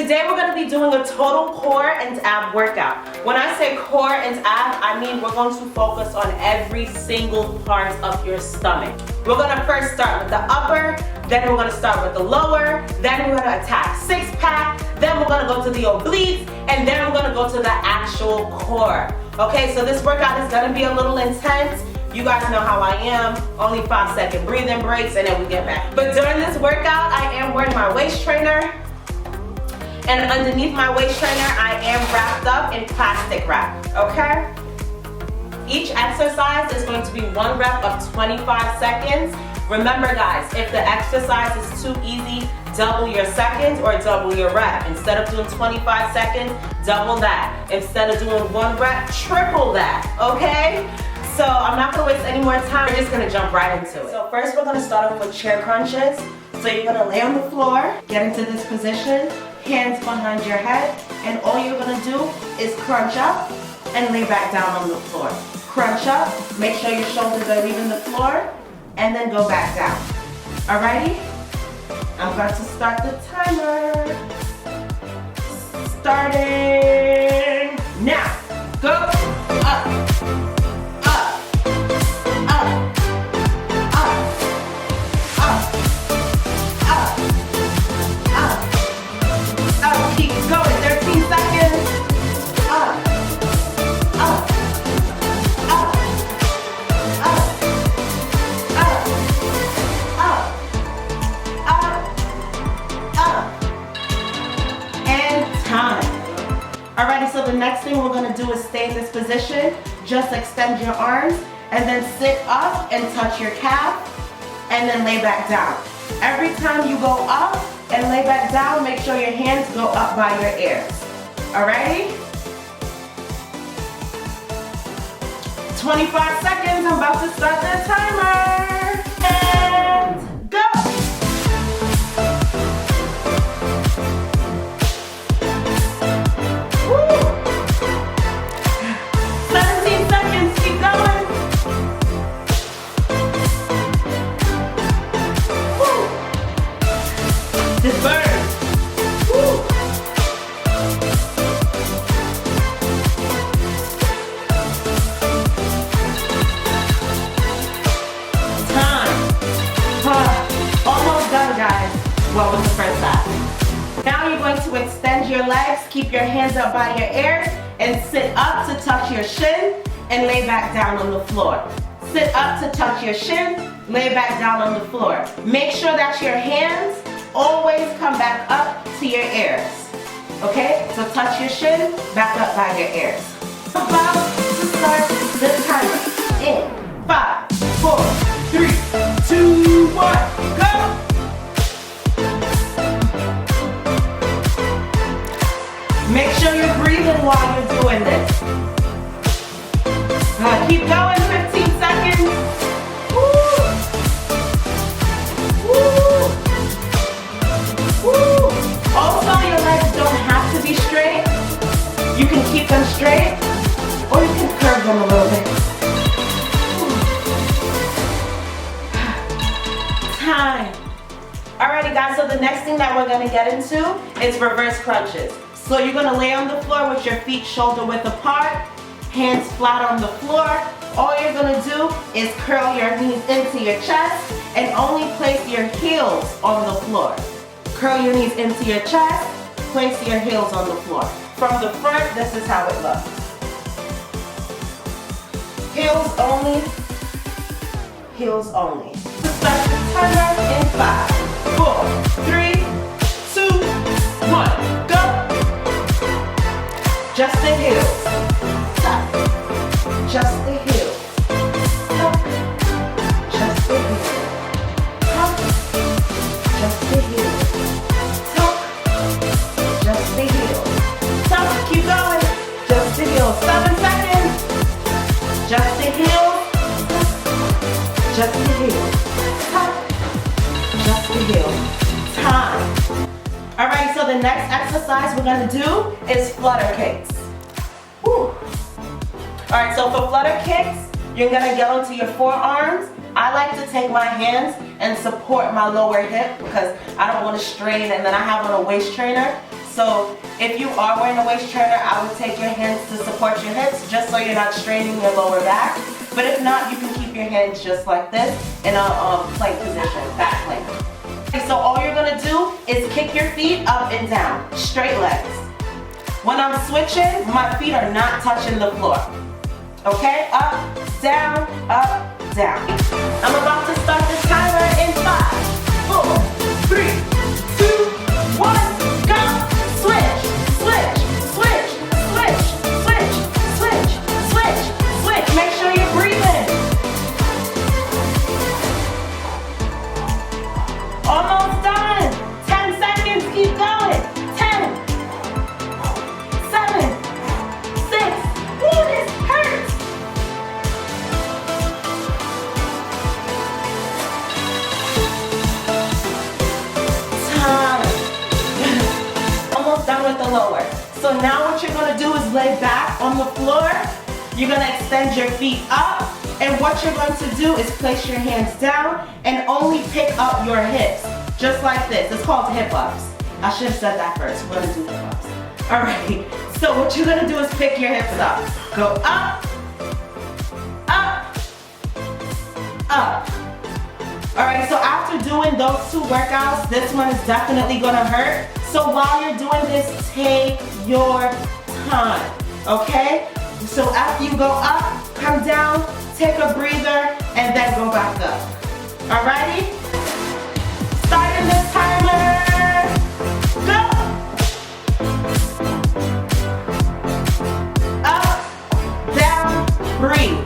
Today we're going to be doing a total core and ab workout. When I say core and ab, I mean we're going to focus on every single part of your stomach. We're going to first start with the upper, then we're going to start with the lower, then we're going to attack six pack, then we're going to go to the obliques, and then we're going to go to the actual core. Okay, so this workout is going to be a little intense. You guys know how I am, only 5-second breathing breaks and then we get back. But during this workout, I am wearing my waist trainer. And underneath my waist trainer, I am wrapped up in plastic wrap, okay? Each exercise is going to be one rep of 25 seconds. Remember guys, if the exercise is too easy, double your seconds or double your rep. Instead of doing 25 seconds, double that. Instead of doing one rep, triple that, okay? So I'm not gonna waste any more time, we're just gonna jump right into it. So first we're gonna start off with chair crunches. So you're gonna lay on the floor, get into this position, hands behind your head, and all you're gonna do is crunch up and lay back down on the floor. Crunch up, make sure your shoulders are leaving the floor, and then go back down. Alrighty? I'm about to start the timer. Starting now. Go up. Alrighty, so the next thing we're gonna do is stay in this position. Just extend your arms and then sit up and touch your calf and then lay back down. Every time you go up and lay back down, make sure your hands go up by your ears. Alrighty? 25 seconds, I'm about to start the timer. And go! This burns. Woo. Time. Almost done, guys. Well, with the first half. Now you're going to extend your legs, keep your hands up by your ears, and sit up to touch your shin and lay back down on the floor. Sit up to touch your shin, lay back down on the floor. Make sure that your hands always come back up to your ears. Okay? So touch your shin, back up by your ears. About to start the timer. In 5, 4, 3, 2, 1, go! Make sure you're breathing while you're doing this. Keep going, 15 seconds. Woo! Woo! Woo! Also, your legs don't have to be straight. You can keep them straight, or you can curve them a little bit. Time. Alrighty guys, so the next thing that we're gonna get into is reverse crunches. So you're gonna lay on the floor with your feet shoulder width apart, hands flat on the floor. All you're gonna do is curl your knees into your chest and only place your heels on the floor. Curl your knees into your chest, place your heels on the floor. From the front, this is how it looks. Heels only, heels only. Start the timer in 5, 4, 3, 2, 1, go! Just the heels. Stop. Just the heels. Stop. Just the heels. Stop. Just the heels. Just the heels. Stop, keep going. Just the heels. 7 seconds. Just the heels. Just the heels. Stop. Just the heels. Time. Alright, so the next exercise we're gonna do is flutter kicks. Woo. Alright, so for flutter kicks, you're gonna get onto your forearms. I like to take my hands and support my lower hip because I don't want to strain, and then I have on a waist trainer. So if you are wearing a waist trainer, I would take your hands to support your hips just so you're not straining your lower back. But if not, you can keep your hands just like this in a plank position, back plank. Okay, so all you're gonna do is kick your feet up and down, straight legs. When I'm switching, my feet are not touching the floor. Okay, up, down, down. I'm about to start the timer in 5, 4, 3, 2, 1, go. Switch, switch, switch, switch, switch, switch, switch, switch. Make sure you're breathing. Almost done. 10 seconds, keep going. 10, 7, 6. Ooh, this hurts. Almost done with the lower. So now what you're gonna do is lay back on the floor. You're gonna extend your feet up, and what you're going to do is place your hands down and only pick up your hips, just like this. It's called hip ups. I should have said that first. We're gonna do hip ups. All right. So what you're gonna do is pick your hips up. Go up, up, up. All right, so after doing those 2 workouts, this one is definitely gonna hurt. So while you're doing this, take your time, okay? So after you go up, come down, take a breather, and then go back up. Alrighty? Starting this timer. Go! Up, down, breathe.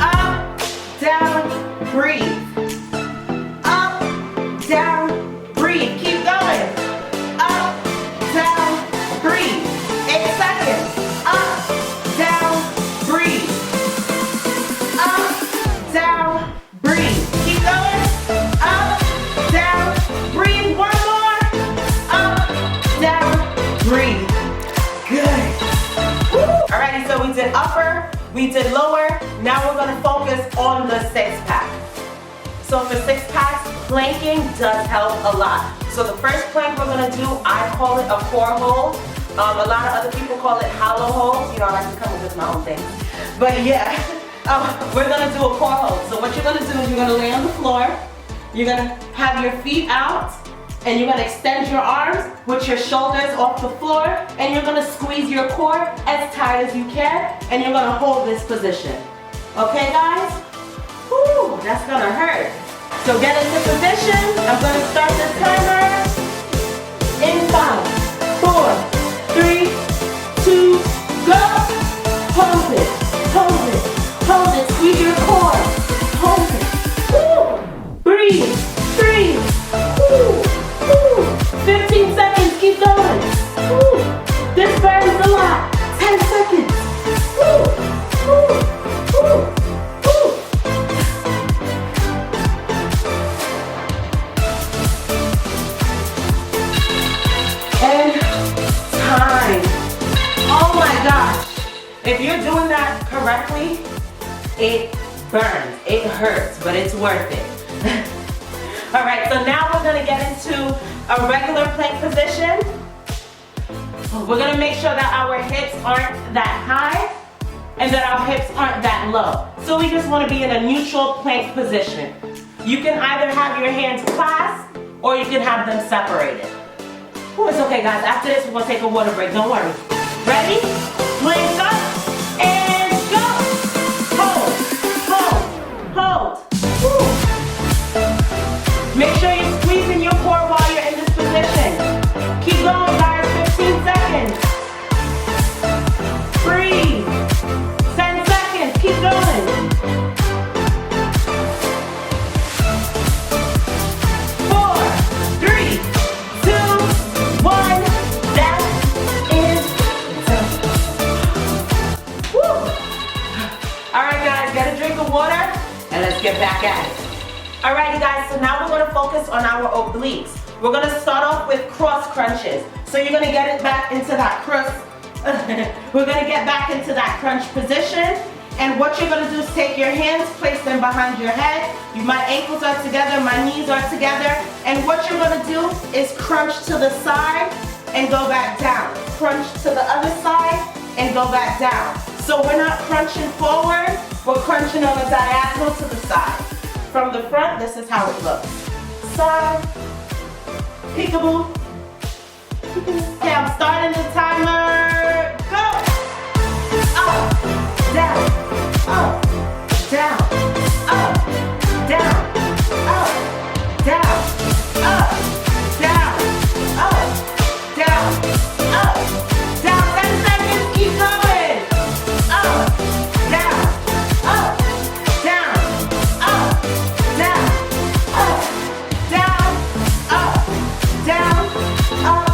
Up, down, breathe. Down, breathe. Keep going. Up, down, breathe. 8 seconds. Up, down, breathe. Up, down, breathe. Keep going. Up, down, breathe. One more. Up, down, breathe. Good. Woo. Alrighty, so we did upper, we did lower. Now we're gonna focus on the 6-pack. So for 6-packs, planking does help a lot. So the first plank we're gonna do, I call it a core hold. A lot of other people call it hollow hold. You know, I like to come up with my own things. But yeah, we're gonna do a core hold. So what you're gonna do is you're gonna lay on the floor. You're gonna have your feet out, and you're gonna extend your arms with your shoulders off the floor, and you're gonna squeeze your core as tight as you can, and you're gonna hold this position. Okay, guys? Woo, that's gonna hurt. So get into position. I'm gonna start the timer in 5, 4, 3, 2, go. Hold it, hold it, hold it. Squeeze your core. Hold it. Woo. Breathe, breathe. Woo. Woo. 15 seconds, keep going. Woo. This burns a lot. 10 seconds. Woo. Woo. Woo. Time. Oh my gosh. If you're doing that correctly, it burns, it hurts, but it's worth it. All right, so now we're gonna get into a regular plank position. We're gonna make sure that our hips aren't that high and that our hips aren't that low. So we just wanna be in a neutral plank position. You can either have your hands clasped or you can have them separated. Oh, it's okay, guys. After this, we're going to take a water break. Don't worry. Ready? Plank up and go. Hold, hold, hold. Woo. Make sure you're squeezing your core while you're in this position. Keep going, guys. 15 seconds. Breathe. 10 seconds. Keep going. 4, 3, 2, 1. That is done. Woo. All right, guys, get a drink of water and let's get back at it. Alrighty, guys, so now we're going to focus on our obliques. We're going to start off with cross crunches. So you're going to get it back into that we're going to get back into that crunch position. And what you're going to do is take your hands, place them behind your head. My ankles are together, my knees are together. And what you're going to do is crunch to the side and go back down. Crunch to the other side and go back down. So we're not crunching forward, we're crunching on a diagonal to the side. From the front, this is how it looks. Side, peekaboo. Okay, I'm starting the timer. Go! Up, down, up, down, up, down, up, down, up, down, up, down, up, down. 10 seconds, keep going. Up, down, up, down, up, down, up, down, up, down, up,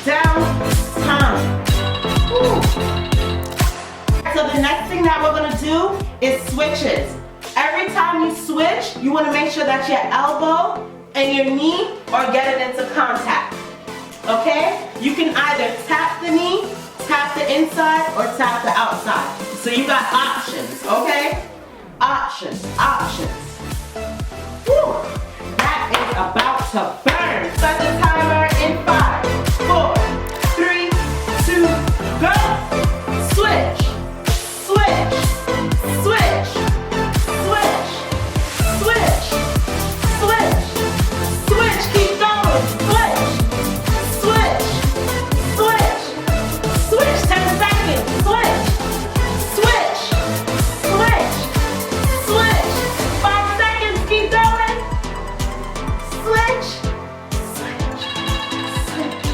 down. Time. Woo. So the next thing that we're gonna do is switches. Every time you switch, you wanna make sure that your elbow and your knee are getting into contact, okay? You can either tap the knee, tap the inside, or tap the outside. So you got options, okay? Options, options. Woo! That is about to burn. Set the timer in 5, 4, 3, 2, go. Switch, switch, switch, switch, switch, switch, switch, keep going, switch, switch, switch, switch, 10 seconds, switch, switch, switch, switch, 5 seconds, keep going, switch, switch, switch,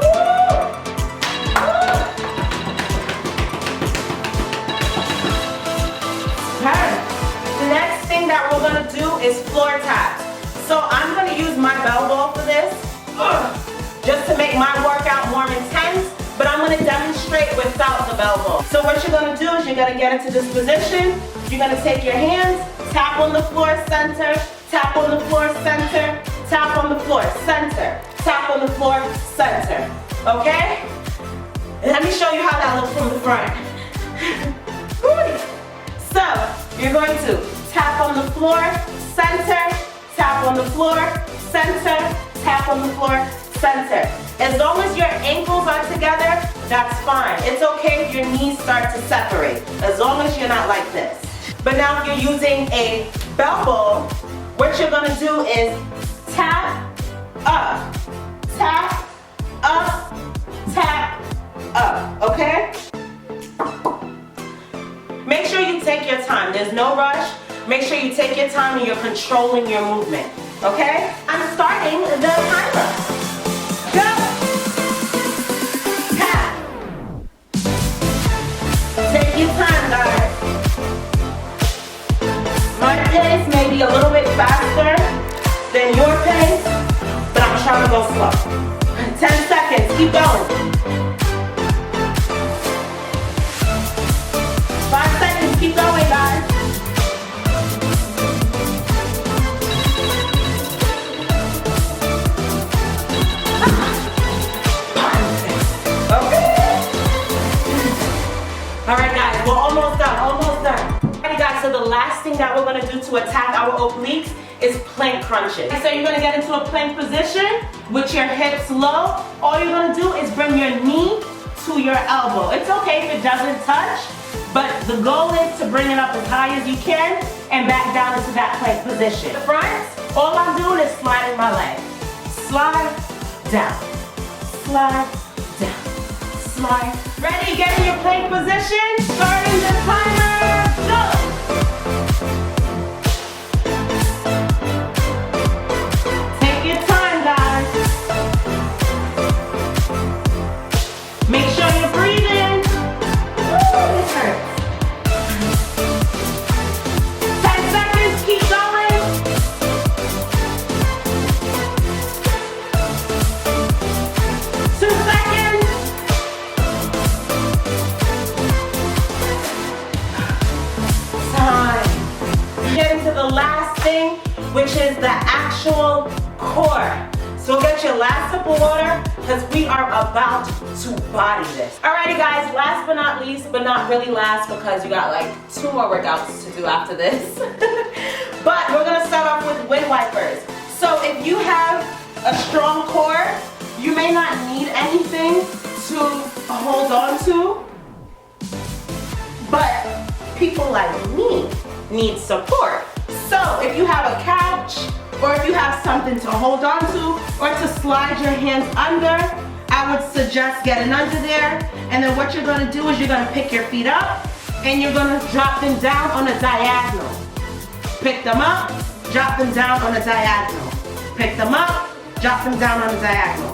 woo! The next thing that we're gonna do is floor taps. So I'm gonna use my bell ball for this, just to make my workout more intense, but I'm gonna demonstrate without the bell ball. So what you're gonna do is you're gonna get into this position, you're gonna take your hands, tap on the floor center, tap on the floor center, tap on the floor center, tap on the floor center, okay? And let me show you how that looks from the front. So, you're going to tap on the floor, center, tap on the floor, center, tap on the floor, center. As long as your ankles are together, that's fine. It's okay if your knees start to separate, as long as you're not like this. But now if you're using a bell ball, what you're gonna do is tap, up, tap, up, tap, up, okay? Make sure you take your time. There's no rush. Make sure you take your time and you're controlling your movement. Okay? I'm starting the timer. Go! Tap. Take your time, guys. My pace may be a little bit faster than your pace, but I'm trying to go slow. 10 seconds. Keep going. 5 seconds, keep going, guys. Okay. All right, guys, we're almost done, almost done. Alrighty, guys, so the last thing that we're gonna do to attack our obliques is plank crunches. So you're gonna get into a plank position with your hips low. All you're gonna do is bring your knee to your elbow. It's okay if it doesn't touch, but the goal is to bring it up as high as you can and back down into that plank position. The front, all I'm doing is sliding my leg. Slide, down, slide, down, slide. Ready, get in your plank position, starting the timer, go! Take your time, guys. Make sure you're breathing. Woo, this hurts. 10 seconds, keep going. 2 seconds. Time. Get into the last thing, which is the actual core. So get your last sip of water because we are about to body this. Alrighty guys, last but not least, but not really last because you got like 2 more workouts to do after this. But we're gonna start off with wind wipers. So if you have a strong core, You may not need anything to hold on to, but people like me need support. So if you have a couch, or if you have something to hold on to, or to slide your hands under, I would suggest getting under there. And then what you're gonna do is you're gonna pick your feet up, and you're gonna drop them down on a diagonal. Pick them up, drop them down on a diagonal. Pick them up, drop them down on a diagonal.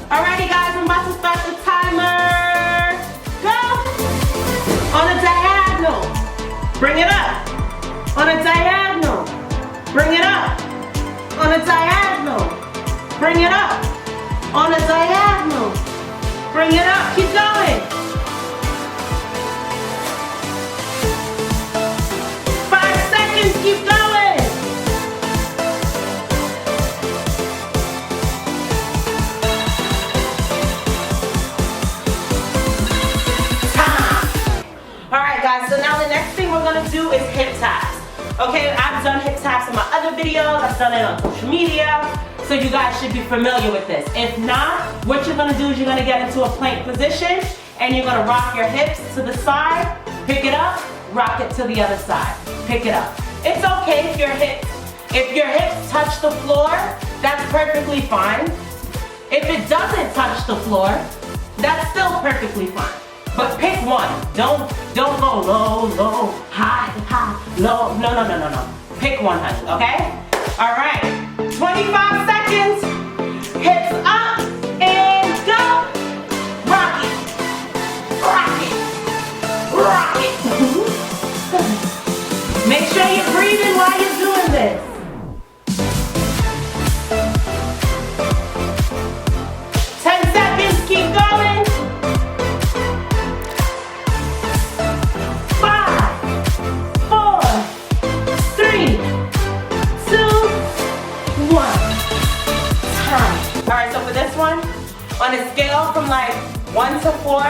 Alrighty guys, I'm about to start the timer. Go! On a diagonal. Bring it up. On a diagonal. Bring it up. On a diagonal. Bring it up. On a diagonal. Bring it up. Keep going. 5 seconds. Keep going. Alright guys, so now the next thing we're going to do is hip taps. Okay, I've done hip taps in my other videos, I've done it on social media, so you guys should be familiar with this. If not, what you're going to do is you're going to get into a plank position, and you're going to rock your hips to the side, pick it up, rock it to the other side, pick it up. It's okay if your hips touch the floor, that's perfectly fine. If it doesn't touch the floor, that's still perfectly fine. But pick one. Don't go low, low, high, high, low. No. Pick one, honey, okay? All right, 25 seconds. Hips up and go. Rock it, rock it, rock it. Make sure you're breathing while you're doing this. 10 seconds, keep going. 1. Alright, so for this one, on a scale from like 1 to 4,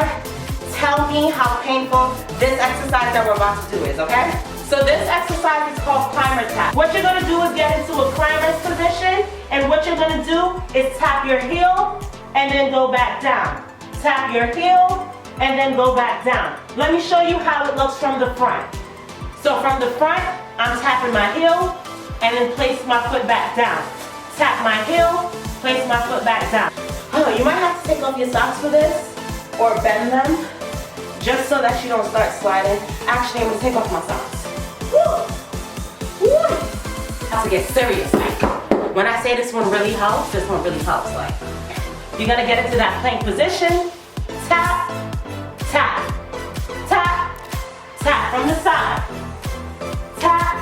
tell me how painful this exercise that we're about to do is, okay? So this exercise is called climber tap. What you're going to do is get into a climber's position, and what you're going to do is tap your heel and then go back down. Tap your heel and then go back down. Let me show you how it looks from the front. So from the front, I'm tapping my heel and then place my foot back down. Tap my heel, place my foot back down. Oh, you might have to take off your socks for this, or bend them, just so that you don't start sliding. Actually, I'm gonna take off my socks. Woo! Woo! I have to get serious. Like, when I say this one really helps, this one really helps. Like, you're gonna get into that plank position. Tap, tap, tap, tap from the side. Tap,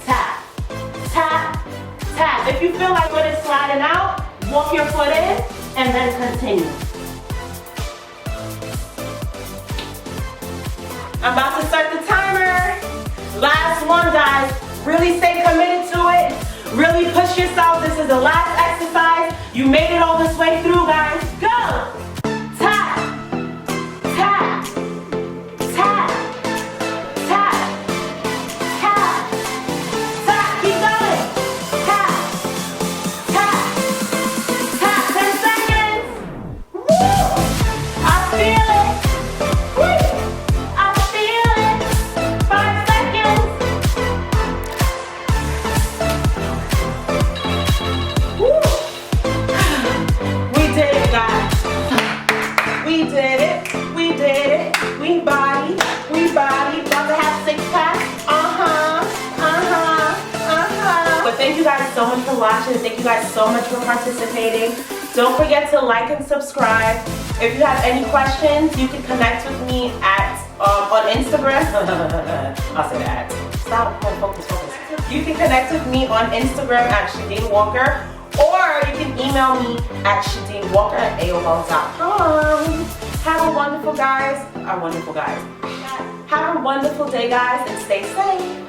tap, tap, tap. If you feel like foot is sliding out, walk your foot in and then continue. I'm about to start the timer. Last one, guys. Really stay committed to it. Really push yourself. This is the last exercise. You made it all this way through, guys. Go! Tap, tap, tap, tap, tap, tap. Keep going. Tap, tap, tap. 10 seconds. Woo! I feel it. Woo! I feel it. 5 seconds. Woo! We did it, guys. We did it. We did it. We body. About to have 6 packs. But thank you guys so much for watching. Thank you guys so much for participating. Don't forget to like and subscribe. If you have any questions, you can connect with me at on Instagram. I'll say that. Stop. Focus. You can connect with me on Instagram at shadinewalker, or you can email me at shadinewalker@aol.com. Have a wonderful day, guys, and stay safe.